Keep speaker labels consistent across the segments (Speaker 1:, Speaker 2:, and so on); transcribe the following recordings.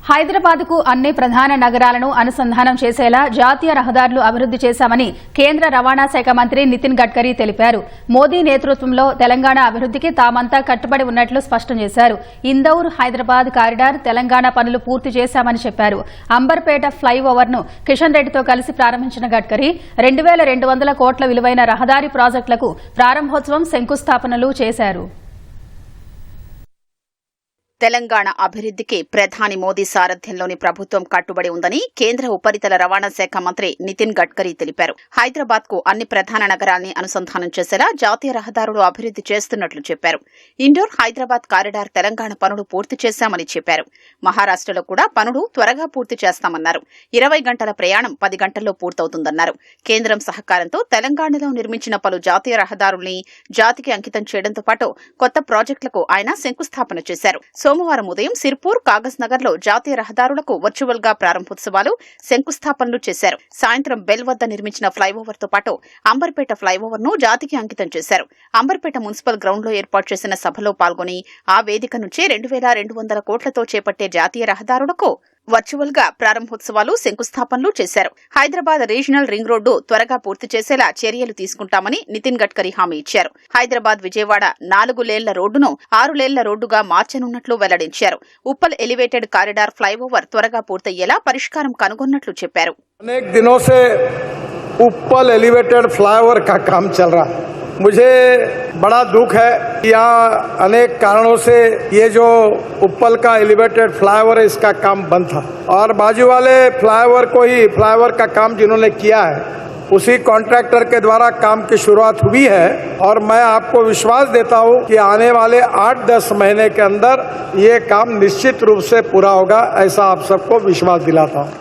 Speaker 1: హైదరాబాద్కు అన్ని ప్రధాన నగరాలను అనుసంధానం చేసేలా జాతీయ రహదారులు అభివృద్ది చేశామని కేంద్ర రవాణా శాఖ మంత్రి నితిన్ గడ్కరీ తెలిపారు. మోదీ నేతృత్వంలో తెలంగాణ అభివృద్దికి తామంతా కట్టుబడి ఉన్నట్లు స్పష్టం చేశారు. ఇందౌర్ హైదరాబాద్ కారిడార్ తెలంగాణ పనులు పూర్తి చేశామని చెప్పారు. అంబర్పేట ఫ్లైఓవర్ ను కిషన్ రెడ్డితో కలిసి ప్రారంభించిన గడ్కరీ 2200 కోట్ల విలువైన రహదారి ప్రాజెక్టులకు ప్రారంభోత్సవం, శంకుస్థాపనలు చేశారు.
Speaker 2: తెలంగాణ అభివృద్దికి ప్రధాని మోదీ సారథ్యంలోని ప్రభుత్వం కట్టుబడి ఉందని కేంద్ర ఉపరితల రవాణా శాఖ మంత్రి నితిన్ గడ్కరీ తెలిపారు. హైదరాబాద్ కు అన్ని ప్రధాన నగరాల్ని అనుసంధానం చేసేలా జాతీయ రహదారులు అభివృద్ది చేస్తున్నట్లు చెప్పారు. ఇండోర్ హైదరాబాద్ కారిడార్ తెలంగాణ పనులు పూర్తి చేశామని చెప్పారు. మహారాష్టలో కూడా పనులు త్వరగా పూర్తి చేస్తామన్నారు. 20 గంటల ప్రయాణం 10 గంటల్లో పూర్తవుతుందన్నారు. కేంద్రం సహకారంతో తెలంగాణలో నిర్మించిన పలు జాతీయ రహదారుల్ని జాతికి అంకితం చేయడంతో పాటు కొత్త ప్రాజెక్టులకు ఆయన శంకుస్థాపన చేశారు. సోమవారం ఉదయం సిర్పూర్, కాగజ్ నగర్ లో జాతీయ రహదారులకు వర్చువల్ గా ప్రారంభోత్సవాలు, శంకుస్థాపనలు చేశారు. సాయంత్రం బెల్ వద్ద నిర్మించిన ఫ్లైఓవర్ తో పాటు అంబర్పేట ఫ్లైఓవర్ ను జాతికి అంకితం చేశారు. అంబర్పేట మున్సిపల్ గ్రౌండ్ లో ఏర్పాటు చేసిన సభలో పాల్గొని ఆ వేదిక నుంచే 2200 కోట్లతో చేపట్టే జాతీయ రహదారులకు వర్చువల్ గా ప్రారంభోత్సవాలు, శంకుస్థాపనలు చేశారు. హైదరాబాద్ రీజనల్ రింగ్ రోడ్డు త్వరగా పూర్తి చేసేలా చర్యలు తీసుకుంటామని నితిన్ గడ్కరీ హామీ ఇచ్చారు. హైదరాబాద్ విజయవాడ 4 లేన్ల రోడ్డును 6 లేన్ల రోడ్డుగా మార్చనున్నట్లు వెల్లడించారు. ఉప్పల్ ఎలివేటెడ్ కారిడార్ ఫ్లైఓవర్ త్వరగా పూర్తయ్యేలా పరిష్కారం కనుగొన్నట్లు చెప్పారు.
Speaker 3: अनेक दिनों से उप्पल एलिवेटेड फ्लाईओवर का काम चल रहा है। मुझे बड़ा दुख है कि यहाँ अनेक कारणों से ये जो उप्पल का एलिवेटेड फ्लाईओवर है इसका काम बंद था और बाजू वाले फ्लाईओवर का काम जिन्होंने किया है उसी कॉन्ट्रैक्टर के द्वारा काम की शुरुआत हुई है और मैं आपको विश्वास देता हूँ कि आने वाले 8-10 महीने के अंदर ये काम निश्चित रूप से पूरा होगा, ऐसा आप सबको विश्वास दिलाता हूँ.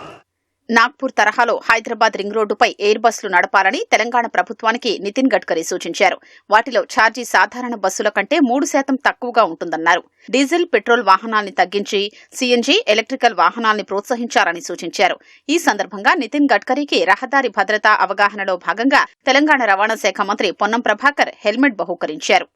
Speaker 2: నాగ్పూర్ తరహాలో హైదరాబాద్ రింగ్ రోడ్డుపై ఎయిర్ బస్సులు నడపాలని తెలంగాణ ప్రభుత్వానికి నితిన్ గడ్కరీ సూచించారు. వాటిలో ఛార్జీ సాధారణ బస్సుల కంటే 3% తక్కువగా ఉంటుందన్నారు. డీజిల్, పెట్రోల్ వాహనాల్ని తగ్గించి సీఎన్జీ, ఎలక్ట్రికల్ వాహనాల్ని ప్రోత్సహించాలని సూచించారు. ఈ సందర్భంగా నితిన్ గడ్కరీకి రహదారి భద్రతా అవగాహనలో భాగంగా తెలంగాణ రవాణా శాఖ మంత్రి పొన్నం ప్రభాకర్ హెల్మెట్ బహూకరించారు.